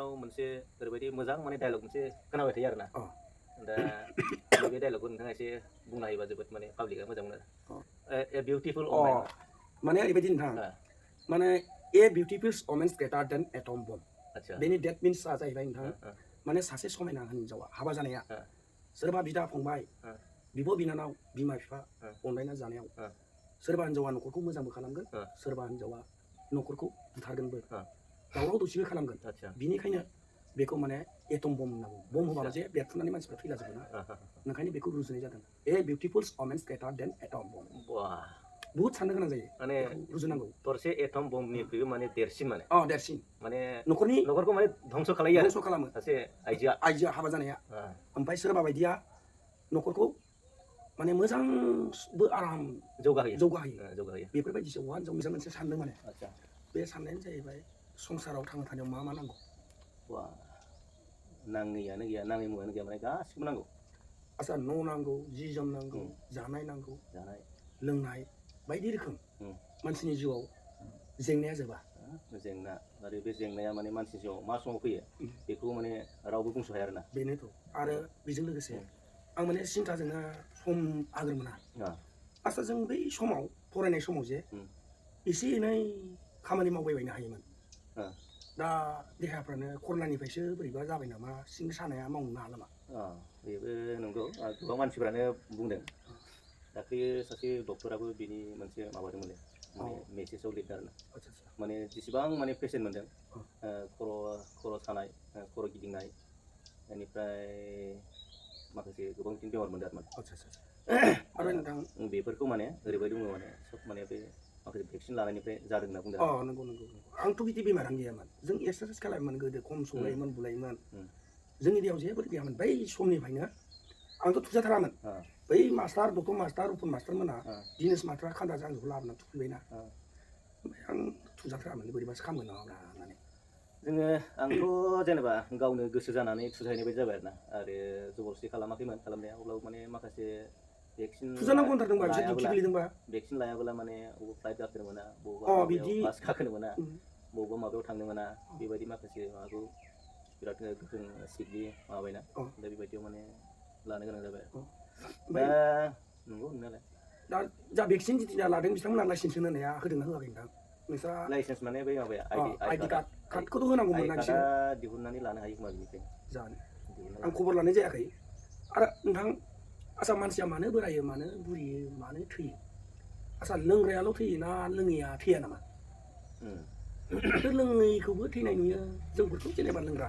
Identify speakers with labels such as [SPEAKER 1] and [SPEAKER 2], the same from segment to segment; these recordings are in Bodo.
[SPEAKER 1] नोंथांनाव मोनसे ओरैबायदि मोजां माने डायलग मोनसे खोनाबाय थायो आरोना दा बे डायलगखौ नोंथाङा एसे बुंनो हायोबा जोबोद माने पाब्लिकआ मोजां मोनो ए बिउटिफुल वुमेन
[SPEAKER 2] माने ओरैबायदि नोंथां माने ए बिउटिफुल वुमेन ग्रेटार देन एटम बम बेनि डेट मिन्सआ जाहैबाय नोंथां माने सासे समायना हिनजावा हाबा जानाया सोरबा बिदा फंबाय बिब' बिनानाव बिमा बिफा अनलायना जानायाव सोरबा हिनजावा न'खरखौ मोजांबो खालामगोन सोरबा हिनजावा न'खरखौ बुथारगोनबो दावराव दावसिबो खालामगोन बिनिखायनो बेखौ माने एटम बम होननांगौ बम होबाबो जे बेरफ्रुनानै मानसिफ्रा थैलाजोबो ना ओंखायनो बेखौ रुजुनाय जादों ए बिउटिफुल वुमेन ग्रेटार देन एटम बम बहुत साननो गोनां जायो माने रुजुनांगौ
[SPEAKER 1] थरसे एटम बमनिख्रुइबो माने देरसिन माने
[SPEAKER 2] देरसिन
[SPEAKER 1] माने
[SPEAKER 2] न'खरखौ
[SPEAKER 1] माने धंस खालायो
[SPEAKER 2] धंस खालामो
[SPEAKER 1] सासे आइजोआ
[SPEAKER 2] हाबा जानाया ओमफ्राय सोरबा बायदिया न'खरखौ माने मोजांबो आराम जौगाहोयो बेफोरबायदिसो हौवा हिनजाव मोनसे सानदों माने बे साननायानो जाहैबाय संसाराव थांना थानायाव मा मा नांगौ
[SPEAKER 1] नाङैयानो गैया नाङै मुवायानो गैया माने गासिबो नांगौ
[SPEAKER 2] आच्छा न' नांगौ जि जोम नांगौ जानाय नांगौ लोंनाय बायदि रोखोम मानसिनि जिउआव जेंनाया जोबा
[SPEAKER 1] जेंना आरो बे जेंनाया माने मानसिनि जिउआव मा समाव फैयो बेखौ माने रावबो बुंस' हाया आरोना
[SPEAKER 2] बेनोथ' आरो बेजों लोगोसे आं माने सिन्थाजोंनो सम आगोर मोना आच्छा जों बै समाव फरायनाय समाव जे एसे एनै खामानि मावबायबायनो हायोमोन दा देहाफ्रानो कर'नानिफ्रायसो बोरैबा जाबाय नामा सिं सानाया मावनो हाला नामा
[SPEAKER 1] बेबो नंगौ गोबां मानसिफ्रानो बुंदों दाख्लै सासे डक्टराबो बिनि मोनसे माबादोंमोनलै माने मेसेजाव लिरदों आरोना माने जेसेबां माने पेसेन्ट मोनदों खर' सानाय खर' गिदिंनाय बेनिफ्राय माखासे गोबां बेमार मोनदों आरो नोंथां बेफोरखौ माने ओरैबायदि बुङो माने सब माने बे माखासे भेक्सिन लानायनिफ्राय जादों होनना बुंदों
[SPEAKER 2] नंगौ आंथ' बिदि बेमारानो गैयामोन जों एक्सारसाइस खालामोमोन गोदो खम सौलायोमोन बुलायोमोन जोंनि देहायाव जेबो गैयामोन बै समनिफ्रायनो आंथ' थुजाथारामोन बै master doctor master Rupan master मोना दिनेश मास्टारा खान्दाजों आंखौ लाबोना थुखैबायना ओमफ्राय आं थुजाथारामोन बोरैबासो खालामगोन नामा होननानै
[SPEAKER 1] आंथ' जेनेबा गावनो गोसो जानानै थुजाहैनाय बायदि जाबाय आरोना आरो जबरदस्ति खालामाखैमोन खालामनाया अब्लाबो माने माखासे भेक्सिन लायाब्ला माने बबेबा फ्लाइट गाखोनो मोना बबेबा बास गाखोनो मोना बबेबा माबायाव थांनो मोना बेबायदि माखासे माबाखौ बिराद गोख्रों स्ट्रिक्टलि माबाबायना दा बेबायदियाव माने लानो गोनां जाबाय दा नंगौ नंनायालाय
[SPEAKER 2] दा जा भेक्सिन जिथिया लादों बिथांमोना लाइसेन्स होनाया होदोंना होआखै नोंथां नोंस्रा
[SPEAKER 1] लाइसेन्स माने बै माबाया
[SPEAKER 2] आइडि कार्डखौथ' होनांगौमोन ना बिसोरो
[SPEAKER 1] दिहुननानै लानो हायो खोमा बिनिफ्राय
[SPEAKER 2] जानो आं खबर लानाय जायाखै आरो नोंथां आच्छा मानसिया मानो बोरायो मानो बुरियो मानो थैयो आच्छा लोंग्रायाल' थैयो ना लोङैया थैया नामा लोङैखौबो थैनाय नुयो जोंफोरथ' जेनेबा लोंग्रा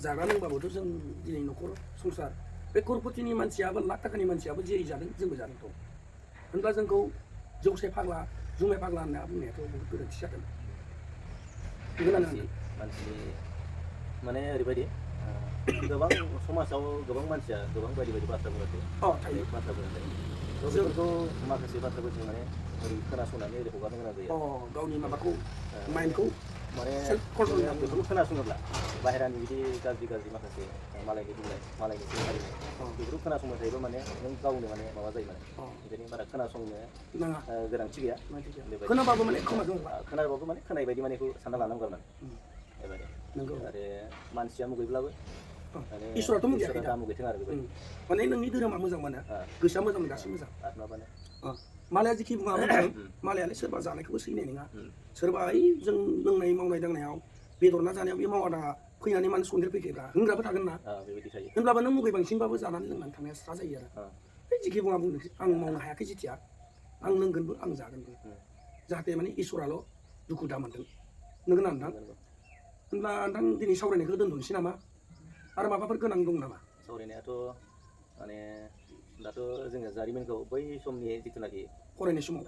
[SPEAKER 2] जाग्रा लोंबाबोथ' जों दिनै न'खर संसार बे कर'रपतिनि मानसियाबो लाख थाखानि मानसियाबो जेरै जादों जोंबो जादोंथ' होनब्ला जोंखौ जौसे फाग्ला जुमाय फाग्ला होनना बुंनायाथ' बहुद गोरोन्थि जादों
[SPEAKER 1] मानसि माने ओरैबायदि गोबां समाजाव गोबां मानसिया गोबां बायदि बायदि बाथ्रा बुङो बाथ्रा बुङो बेफोरखौ माखासे बाथ्राफोरजों माने ओरै खोनासंनानै ओरै हगारनो गोनां जायो
[SPEAKER 2] गावनि माबाखौ माइन्डखौ
[SPEAKER 1] माने बेफोरखौ खोनासङोब्ला बाहेरानि बिदि गाज्रि माखासे मालायनि बुंनाय मालायनि हारिनाय बेफोरखौ खोनासंबाय थायोबा माने नों गावनो माने माबा जायो माने ओंखायनो बारा खोनासंनो गोनांथि गैया
[SPEAKER 2] खोनाबाबो माने
[SPEAKER 1] खोनाय बायदि माने बेखौ सानना लानांगौ आरो बेबायदि आरो मानसिया मुगैब्लाबो
[SPEAKER 2] इसोराथ' मुगैयाखै दा
[SPEAKER 1] मुगैथों आरो बेबायदि
[SPEAKER 2] माने नोंनि धोरोमा मोजां मोनो गोसोआ मोजां मोनगासिनो मोजां मालाया जेखि बुङामोन मालायालाय सोरबा जानायखौबो सैनाय नङा सोरबा जों लोंनाय मावनाय दांनायाव बेदर ना जानायाव बे मावा दाङा फैनानै मानो सन्देर फैखायोब्रा होनग्राबो थागोन ना होनब्लाबो नों मुगै बांसिनबाबो जानानै लोंनानै थांनाया स्रा जायो आरो बे जेखि बुङा बुंनोसै आं मावनो हायाखै जेथिया आं लोंगोनबो आं जागोनबो जाहाथे माने इसोराल' दुखु दा मोनदों नंगौना नोंथां होनब्ला नोंथां दिनै सावरायनायखौ दोनथ'नोसै नामा आरो माबाफोर गोनां दं नामा
[SPEAKER 1] सावरायनायाथ' माने दाथ' जोङो जारिमिनखौ बै समनि जिथुनाखि
[SPEAKER 2] फरायनाय समाव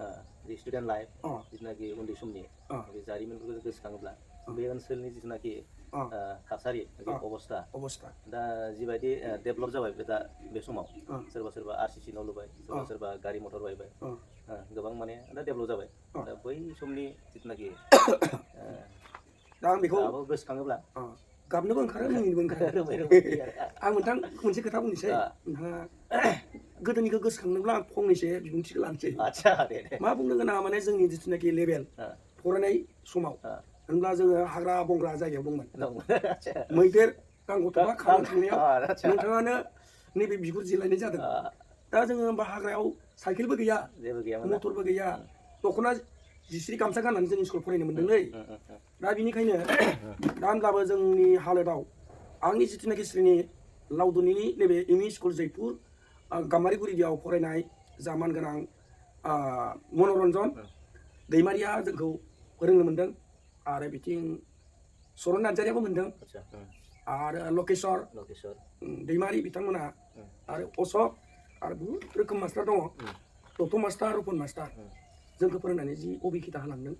[SPEAKER 1] स्टुडेन्ट लाइफ जिथुनाखि उन्दै समनि बे जारिमिनफोरखौ गोसोखाङोब्ला बे ओनसोलनि जिथुनाखि थासारि अबस्था दा जिबायदि डेभेलप जाबाय दा बे समाव सोरबा RCC न' लुबाय सोरबा गारि मथर बायबाय गोबां माने दा डेभेलप जाबाय दा बै समनि जिथुनाखि
[SPEAKER 2] दा आं बेखौ
[SPEAKER 1] गोसोखाङोब्ला
[SPEAKER 2] गाबनोबो ओंखारो मिनिनोबो ओंखारो आं नोंथां मोनसे खोथा बुंनोसै नोंथाङा गोदोनिखौ गोसोखांनोब्ला आं फंनैसो बिबुंथिखौ लानोसै मा बुंनो गोनाङा माने जोंनि जिथुनाखि लेभेल फरायनाय समाव होनब्ला जोङो हाग्रा बंग्रा जायगायाव दंमोन
[SPEAKER 1] दंमोन आदसा
[SPEAKER 2] मैदेर गांगथ'फा खानो थांनायाव
[SPEAKER 1] आदसा
[SPEAKER 2] नोंथाङानो नैबे बिगुर जिलायनाय जादों दा जोङो होमबा हाग्रायाव साइकेलबो गैया
[SPEAKER 1] जेबो गैयामोन
[SPEAKER 2] मटरबो गैया दख'ना जिस्रि गामसा गाननानै जों स्कुल फरायनो मोन्दोंलै दा बिनिखायनो दा होनब्लाबो जोंनि हालोदाव आंनि जिथुनाखि श्रेणी लावदुनिनि नैबे एमइ स्कुल जयपुर गाम्बारिगुरियाव फरायनाय जा मानगोनां मनरन्जन दैमारिया जोंखौ फोरोंनो मोन्दों आरो बिथिं सरन नार्जारियाबो मोन्दों आरो लकेश्वर दैमारि बिथांमोना आरो अशक आरो बहुद रोखोम मास्टार दङ दत्त मास्टार रुपन मास्टार जोंखौ फोरोंनानै जि अबिखिता होलांदों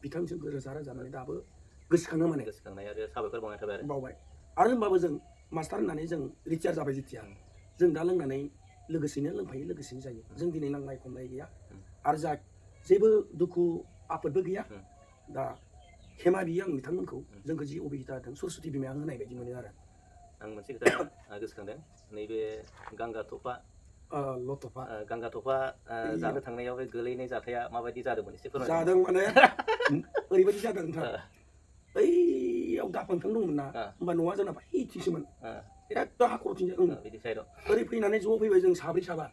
[SPEAKER 2] बिथांजोंखौ रोजा रोजा माने दाबो गोसोखाङो माने
[SPEAKER 1] गोसोखांनाय आरो साबायखर बावनाय थाबाय आरो
[SPEAKER 2] बावबाय आरो होमबाबो जों मास्टार होननानै जों रिटायार जाबाय जेथिया जों दा लोंनानै लोगोसेनो लोंफायो लोगोसेनो जायो जों दिनै नांलाय खमलाय गैया आरो जा जेबो दुखु आफोदबो गैया दा हेमा बियो आं बिथांमोनखौ जोंखौ जि अबिखिता होदों सरस्वती बिमाया होनाय बायदि मोनो आरो
[SPEAKER 1] आं मोनसे खोथा गोसोखांदों नैबे गांगा थफा
[SPEAKER 2] लथफा
[SPEAKER 1] गांगा थफा जानो थांनायाव गोलैनाय जाथाया माबायदि जादोंमोन एसे फोरमाय
[SPEAKER 2] जादों माने ओरैबायदि जादों नोंथां बैयाव दाफांथां दंमोन ना होमबा न'आ जोंना बैथिंसोमोन एकदम हाखरथिंजों ओरै फैनानै ज' फैबाय जों साब्रै साबा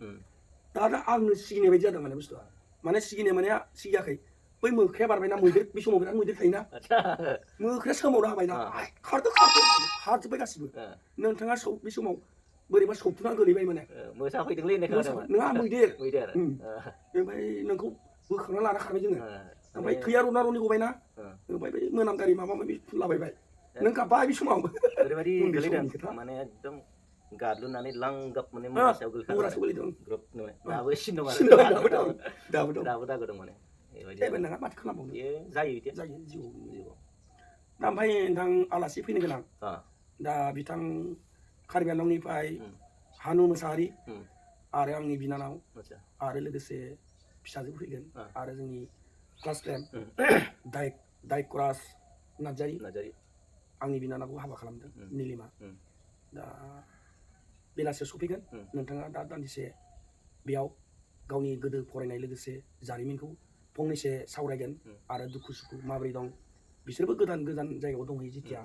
[SPEAKER 2] दा आंनो सिगिनाय बायदि जादों माने बुस्थुआ माने सिगिनाय माने सिगियाखै बै मोख्राया बारबायना मैदेर बे समाव बिराद मैदेर थायोना मोख्राया सोमावनो हाबायना खारदो हाजोब्बाय गासिबो नोंथाङा बे समाव बोरैबा सौथुना गोलैबाय माने
[SPEAKER 1] मोसा फैदोंलै होननाय खोनादोंमोन
[SPEAKER 2] नोंहा मैदेर ओमफ्राय नोंखौ बोखांना लाना खारबाय जोङो ओमफ्राय थैया रना रनि गबायना ओमफ्राय बै मोनामदारि माबा माबि फुनलाबायबाय नों गाबबाय बे समाव
[SPEAKER 1] ओरैबायदि गोलैदों माने एकदम गादलुनानै लांगाब माने मुरासायाव
[SPEAKER 2] गोलैदों
[SPEAKER 1] दाबो सिन दं
[SPEAKER 2] दाबो
[SPEAKER 1] दागो दं माने
[SPEAKER 2] बेबायदि नङा माथो खालामबावनो
[SPEAKER 1] जायो बिदि
[SPEAKER 2] जायो जिउआव दा ओमफ्राय नोंथां आलासि फैनो गोनां दा बिथां कार्बि आंलंनिफ्राय हानु मोसाहारि आरो आंनि बिनानाव आरो लोगोसे फिसाजो फैगोन आरो जोंनि क्लास टेन दायकराज नार्जारि आंनि बिनानावखौ हाबा खालामदों निलिमा दा बेलासियाव सफैगोन नोंथाङा दा दान्दिसे बेयाव गावनि गोदो फरायनाय लोगोसे जारिमिनखौ फंनैसो सावरायगोन आरो दुखु सुखु माबोरै दं बिसोरबो गोदान गोजान जायगायाव दंहैयो जेथिया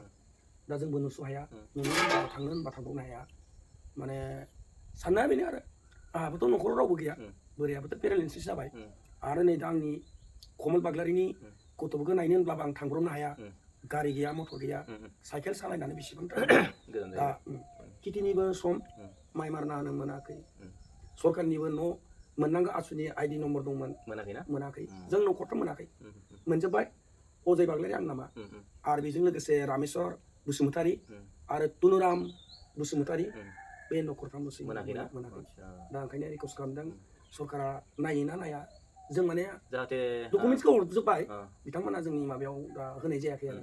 [SPEAKER 2] दा जोंबो नुस' हाया नुनो होनबा थांनो होनबा थांबावनो हाया माने साननाया बेनो आरो आंहाबोथ' न'खराव रावबो गैया बोरायाबोथ' पेरालाइसिस जाबाय आरो नै दा आंनि कमल बाग्लारिनि गथ'फोरखौ नायनो होनब्लाबो आं थांब्रबनो हाया गारि गैया मटर गैया साइकेल सालायनानै बेसेबां दा खेथिनिबो सम माइ मारना होनो मोनाखै सरकारनिबो न' मोननांगौ आसुनि आइडि नम्बर दंमोन मोनाखै जों न'खरथ' मोनाखै मोनजोब्बाय अजय बाग्लारि आं नामा आरो बेजों लोगोसे रामेश्वर बसुमतारी आरो तुनुराम बसुमतारी बे न'खरफ्रामल'सै मोनाखै दा ओंखायनो रिकुवेस्ट खालामदों सरकारा नायो ना नाया जों माने
[SPEAKER 1] जाहाथे
[SPEAKER 2] डकुमेन्टसखौ हरजोब्बाय बिथांमोना जोंनि माबायाव दा होनाय जायाखै आरो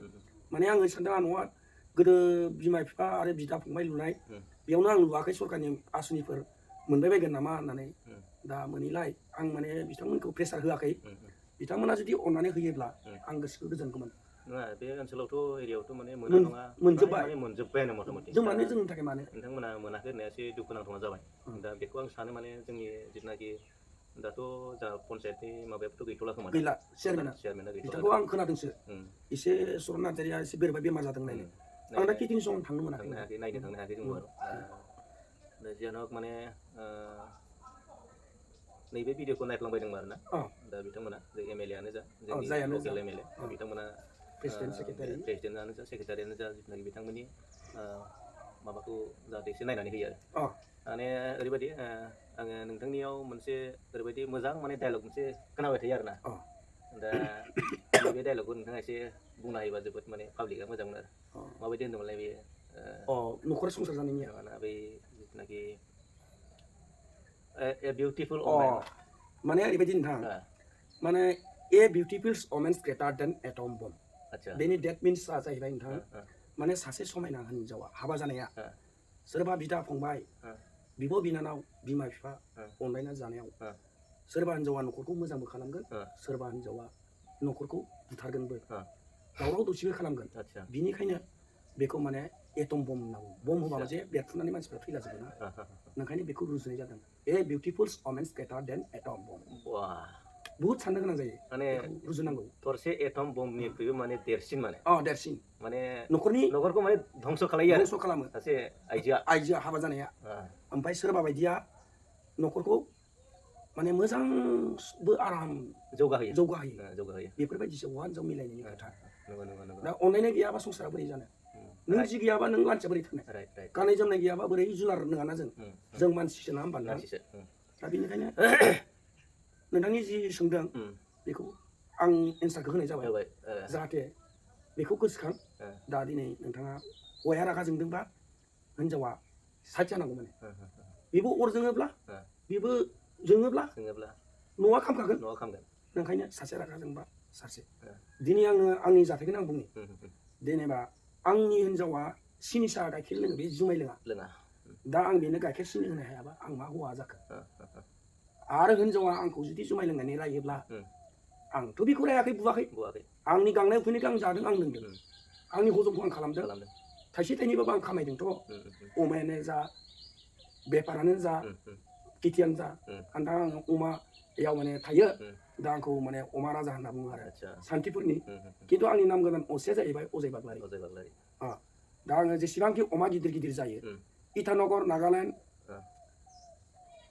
[SPEAKER 2] माने आङो सानदों न'आ गोदो बिमा बिफा आरो बिदा फंबाय लुनाय बेयावनो आं लुवाखै सरकारनि आसुनिफोर मोनबाय बायगोन नामा होननानै दा मोनैलाय आं माने बिथांमोनखौ प्रेसार होआखै बिथांमोना जुदि अननानै होयोब्ला आं गोसोखौ गोजोनगौमोन
[SPEAKER 1] नङा बे ओनसोलावथ' एरियायावथ' माने
[SPEAKER 2] मोनजोब्बाय
[SPEAKER 1] मोनजोब्बायानो मथा मथि
[SPEAKER 2] जों माने जोंनि थाखाय माने
[SPEAKER 1] नोंथांमोना मोनाखै होननाया एसे दुखुनांथावना जाबाय दा बेखौ आं सानो माने जोंनि जिथुनाखि दाथ' जा पन्सायतनि माबायाबोथ' गैथ'ला खोमा
[SPEAKER 2] गैला चेयारमेना बिथांखौ आं खोनादोंसो एसे सरन नार्जारिया एसे बोरैबा बेमार जादों नायनो आं दा खेथिनि समाव थांनो मोनाखै
[SPEAKER 1] नायनो थांनो हायाखै जोंबो दा जियानहक माने नैबे भिडिअखौ नायफ्लांबायदोंमोन आरोना दा बिथांमोना एमएलए आनो जा जोंनि लकेल एमएलए बिथांमोना प्रेसिडेन्टआनो जा सेक्रेटारियानो जा जिथुनाखि बिथांमोननि माबाखौ जाहाथे एसे नायनानै होयो आरो माने ओरैबायदि आङो नोंथांनियाव मोनसे ओरैबायदि मोजां माने डायलग मोनसे खोनाबाय थायो आरोना दा बे डायलगखौ नोंथाङा एसे बुंना होयोबा जोबोद माने पाब्लिकआ मोजां मोनो आरो माबायदि होनदोंमोनलाय बेयो
[SPEAKER 2] न'खर संसार जानायनिया
[SPEAKER 1] बै जिथुनाखि a beautiful
[SPEAKER 2] माने ओरैबायदि नोंथां माने a beautiful woman's greater than atom bomb बेनि डेट मिन्सआ जाहैबाय नोंथां माने सासे समायना हिन्जावा हाबा जानाया सोरबा बिदा फंबाय बिब' बिनानाव बिमा बिफा अनलायना जानायाव सोरबा हिन्जावा न'खरखौ मोजांबो खालामगोन सोरबा हिन्जावा न'खरखौ बुथारगोनबो दावराव दावसिबो खालामगोन बिनिखायनो बेखौ माने एटम बम होनना बुङो बम होबाबो जे बेरफ्रुनानै मानसिफ्रा थैलाजोबो ना ओंखायनो बेखौ रुजुनाय जादों ए बिउटिफुल वमेन्स ग्रेटार देन एटम बम बुहुत साननो गोनां जायो
[SPEAKER 1] माने
[SPEAKER 2] बेखौ रुजुनांगौ
[SPEAKER 1] थरसे एटम बमनिख्रुइबो माने देरसिन माने
[SPEAKER 2] देरसिन
[SPEAKER 1] माने
[SPEAKER 2] न'खरनि
[SPEAKER 1] न'खरखौ माने धंस' खालायो आरो
[SPEAKER 2] धंस' खालामो
[SPEAKER 1] सासे आइजोआ
[SPEAKER 2] हाबा जानाया ओमफ्राय सोरबा बायदिया न'खरखौ माने मोजांबो आराम जौगाहोयो बेफोरबायदिसो हौवा हिनजाव मिलायनायनि खोथा दा अनलायनाय गैयाबा संसारा बोरै जानो नों जि गैयाबा नों मानसिया बोरै थानो गाननाय जोमनाय गैयाबा बोरै जुनार नङाना जों मानसिसो ना होमबा नोंथां दा बेनिखायनो नोंथांनि जि सोंदों बेखौ आं एन्सारखौ होनाय जाबाय जाहाथे बेखौ गोसोखां दा दिनै नोंथाङा हौवाया रागा जोंदोंबा हिनजावा साइड जानांगौ माने बेबो अर जोङोब्ला बेबो जोङोब्ला न'आ खामखागोन ओंखायनो सासे रागा जोंबा सासे दिनै आङो आंनि जाथायखौनो आं बुंनि जेनेबा आंनि हिनजावा सिनि साहा गाइखेर लोङो बे जुमाय लोङा दा आं बेनो गाइखेर सिनि होनो हायाबा आं मा हौवा जाखो आरो हिनजावा आंखौ जुदि जुमाय लोंनानै रायोब्ला आंथ' बेखौ रायाखै बुवाखै आंनि गांनाय उखैनायखौ आं जादों आं लोंदों आंनि हजमखौ आं खालामदों थाइसे थाइनैबाबो आं खामायदोंथ' अमायानो जा बेफारानो जा खेथियानो जा दा आं अमायाव माने थायो दा आंखौ माने अमा राजा होनना बुङो आरो सान्थिफुरनि खिन्थु आंनि नाम गोदान असेया जाहैबाय अजय बाग्लारि दा आङो जेसेबांखि अमा गिदिर गिदिर जायो इटानगर नागालेण्ड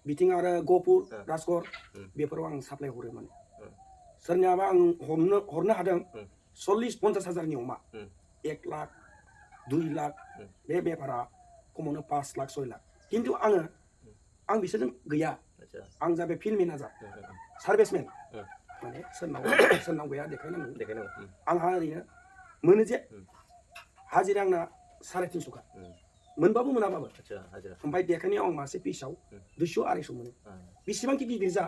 [SPEAKER 2] बिथिं आरो गहपुर राजगड़ बेफोराव आं साप्लाय हरो माने सोरनियाबा आं हरनो हादों 40-50 हाजारनि अमा 1 लाख 2 लाख बे बेफारा खमावनो 5 लाख 6 लाख खिन्थु आं बिसोरजों गैया आं जाबाय फिल्ड मेनेजार सार्भिसमेन माने सोरनाव गैया देखायनांगौ आंहा ओरैनो मोनो जे हाजिरा आंना 350 मोनबाबो मोनाबाबो ओमफ्राय देखायनायाव आं मासे पिसाव 200-250 मोनो बेसेबांखि गिदिर जा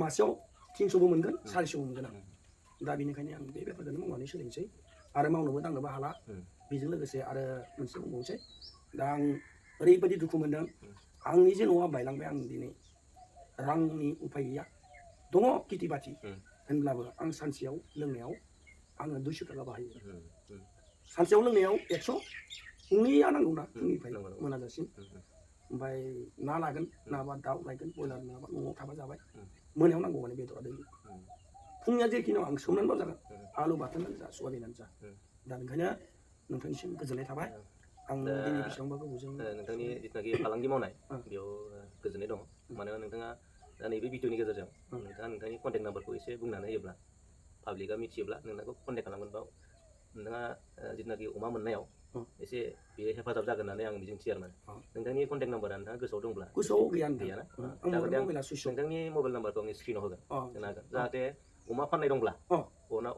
[SPEAKER 2] मासेयाव 300बो मोनगोन 400बो मोनगोन आं दा बेनिखायनो आं बे बेफारखौनो मावनानै सोलिनोसै आरो मावनोबो दांनोबो हाला बेजों लोगोसे आरो मोनसे बुंबावनोसै दा आं ओरैबायदि दुखु मोनदों आंनि जे न'आ बायलांबाय आं दिनै रांनि उपाय गैया दङ खेथि बाथि होनब्लाबो आं सानसेयाव लोंनायाव आङो 200 थाखा बाहायो सानसेयाव लोंनायाव 100 गंनैया नांगौना फुंनिफ्राय मोनाजासिम ओमफ्राय ना लागोन नाबा दाउ लायगोन बयलार नङाबा न'आव थाबा जाबाय मोनायाव नांगौ माने बेदरा दै फुंनिया जेखिनि आं सोमनानैबाबो जागोन आलु बाथोनानो जा सयाबिनानो जा दा ओंखायनो नोंथांनिसिम गोजोननाय थाबाय आं दिनै बेसेबांबा गोबावजों
[SPEAKER 1] नोंथांनि जिथुनाखि फालांगि मावनाय बेयाव गोजोननाय दङ मानोना नोंथाङा दा नैबे भिडिअनि गेजेरजों नोंथाङा नोंथांनि कन्टेक्ट नाम्बारखौ एसे बुंनानै होयोब्ला पाब्लिकआ मिथियोब्ला नोंथांखौ कन्टेक्ट खालामगोनबा नोंथाङा जिथुनाखि अमा मोननायाव एसे बेयो हेफाजाब जागोन होननानै आं मिजिंथियो आरो नोंथांनि कन्टेक्ट नाम्बारा नोंथाङा गोसोआव दंब्ला
[SPEAKER 2] गैयाना
[SPEAKER 1] नोंथांनि मबाइल नाम्बारखौ आं स्क्रिनाव होगोन जाहाथे अमा फाननाय दंब्ला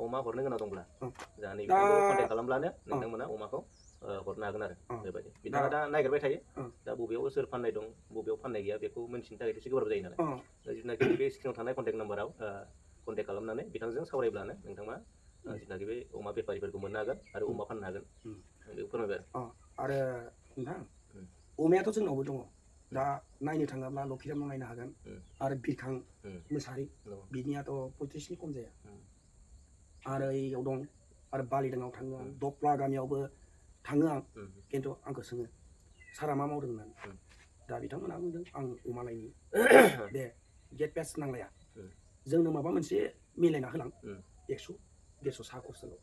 [SPEAKER 1] अमा हरनो गोनां दंब्ला जा नैबेखौ कन्टेक्ट खालामब्लानो नोंथांमोना अमाखौ हरनो हागोन आरो बेबायदि बिथाङा दा नागिरबाय थायो दा बबेयाव सोर फाननाय दं बबेयाव फाननाय गैया बेखौ मिन्थिनो थाखाय एसे गोब्राब जायो नालाय जिथुनाखि बे स्क्रिनाव थानाय कन्टेक्ट नाम्बाराव कन्टेक्ट खालामनानै बिथांजों सावरायब्लानो नोंथाङा जिथुनाखि बे अमा बेफारिफोरखौ मोननो हागोन आरो अमा फाननो हागोन बेखौ फोरमायबाय
[SPEAKER 2] आरो नोंथां अमायाथ' जोंनावबो दङ दा नायनो थाङोब्ला लकिरामाव नायनो हागोन आरो बिरखां मोसाहारि बिनियाथ' 35नि खम जाया आरो इयाव दं आरो बालिदाङाव थाङो आं दप्ला गामियावबो थाङो आं खिन्थु आंखौ सोङो सारा मा मावदों होननानै दा बिथांमोना बुंदों आं अमा लायनि दे गेट पेस नांलाया जोंनो माबा मोनसे मिलायना होलां 100-150 साहा खरसाल'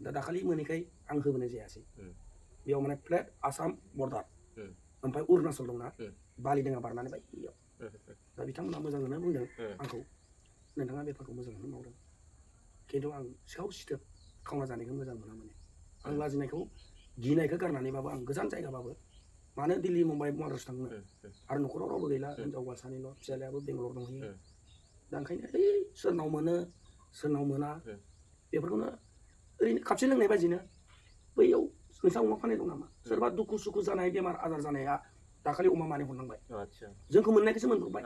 [SPEAKER 2] दा दाखालि मोनैखाय आं होबोनाय जायासै बेयाव माने फ्लेट आसाम बर्डार ओमफ्राय अरुणाचल दंना बालिदाङा बारनानै बायदियाव दा बिथांमोना मोजाङैनो बुंदों आंखौ नोंथाङा बेफारखौ मोजाङैनो मावदों खिन्थु आं सिखाव सिथोब खावना जानायखौ मोजां मोना माने आं लाजिनायखौ गिनायखौ गारनानैबाबो आं गोजान जायगाबाबो मानो दिल्ली मुम्बाइ महाराष्ट्र थांनो आरो न'खराव रावबो गैला हिनजाव हौवा सानैल' फिसालायाबो बेंगलर दंहैयो दा ओंखायनो सोरनाव मोनो सोरनाव मोना बेफोरखौनो ओरैनो खापसे लोंनाय बायदिनो बैयाव नोंसा अमा फाननाय दं नामा सोरबा दुखु सुखु जानाय बेमार आजार जानाया दाखालि अमा मानै हरनांबाय जोंखौ मोननायखौसो मोनब्रबबाय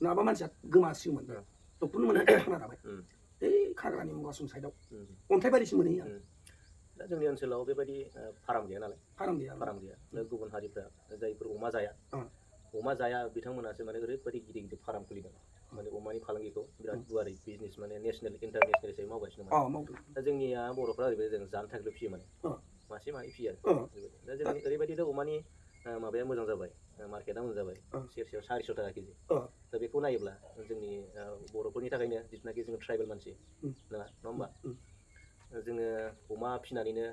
[SPEAKER 2] नङाबा मानसिया गोमासिगौमोन डक्टरनो मोननाय खोनाबाय खाग्रानि मुगासुं साइडआव अन्थाइ बारिसो मोनहैयो
[SPEAKER 1] दा जोंनि ओनसोलाव बेबायदि फार्म गैया नालाय
[SPEAKER 2] फार्म गैया
[SPEAKER 1] गुबुन हारिफ्रा जायफोर अमा जाया बिथांमोनासो माने ओरैबायदि गिदिर गिदिर फार्म खुलिदों माने अमानि फालांगिखौ बिराद गुवारै बिजनेस माने नेसनेल इन्टारनेसनेल हिसाबै मावगासिनो मावदों दा जोंनिया बर'फ्रा ओरैबायदि जों जानो थाखाय फियो माने मासे मानै फियो आरो दा जों ओरैबायदि अमानि माबाया मोजां जाबाय मार्केटआ मोजां जाबाय सेरसेयाव 400 थाखा केजि दा बेखौ नायोब्ला जोंनि बर'फोरनि थाखायनो जिथुनाखि जोङो ट्राइबेल मानसि नङा होमबा जोङो अमा फिनानैनो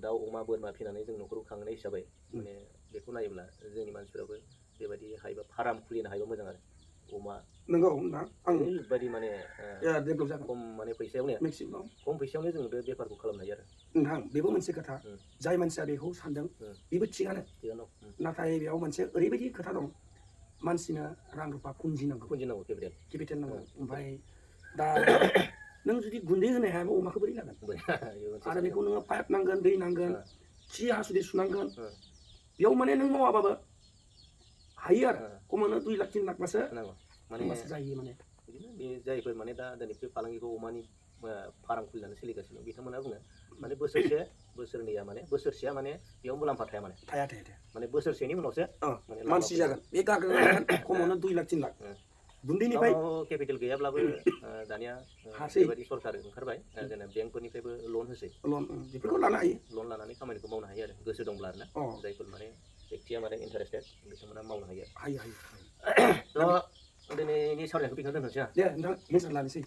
[SPEAKER 1] दाउ अमा बोरमा फिनानै जों न'खरखौ खांनाय हिसाबै माने बेखौ नायोब्ला जोंनि मानसिफोराबो बेबायदि हायोबा फार्म खुलिनो हायोबा मोजां आरो अमा
[SPEAKER 2] नंगौ नोंथां आं
[SPEAKER 1] ओरैबायदि माने
[SPEAKER 2] डेभेलप जागोन
[SPEAKER 1] खम माने फैसायावनो
[SPEAKER 2] मेक्सिमाम
[SPEAKER 1] खम फैसायावनो जों बे बेफारखौ खालामनो हायो आरो
[SPEAKER 2] नोंथां बेबो मोनसे खोथा जाय मानसिया बेखौ सानदों बेबो थिगानो नाथाय बेयाव मोनसे ओरैबायदि खोथा दं मानसिनो रां रुफा पुन्जि नांगौ केपिटेल नांगौ ओमफ्राय दा नों जुदि गुन्दै होनो हायाबा अमाखौ बोरै लागोन आरो बेखौ नोङो पाइप नांगोन दै नांगोन खि हासुदै सुनांगोन बेयाव माने नों मावाबाबो हायो आरो खमावनो 2 लाख 3 लाखबासो होमबासो जायो माने
[SPEAKER 1] बिदिनो बे जायफोर माने दा दिनै बे फालांगिखौ अमानि फार्म खुलिनानै सोलिगासिनो बिथांमोना बुङो माने बोसोरनैया माने बोसोरसेया माने बेयाव मुलाम्फा थाया माने माने बोसोरसेनि उनावसो माने
[SPEAKER 2] मानसि जागोन बे गारगोन खमावनो 2 लाख 3 लाख गुन्दैनिफ्राय
[SPEAKER 1] केपिटेल गैयाब्लाबो दानिया बेबायदि सरकार ओंखारबाय जेनेबा बेंकफोरनिफ्रायबो लन होसै
[SPEAKER 2] बेफोरखौ लानो हायो
[SPEAKER 1] लन लानानै खामानिखौ मावनो हायो आरो गोसो दंब्ला आरोना जायफोर माने बेक्तिया माने इन्टारेस्टेड बिथांमोना मावनो हायो थ' दिनैनि सावरायनायखौ बेखौनो दोनथ'नोसै
[SPEAKER 2] दे नोंथां मेसेज लानोसै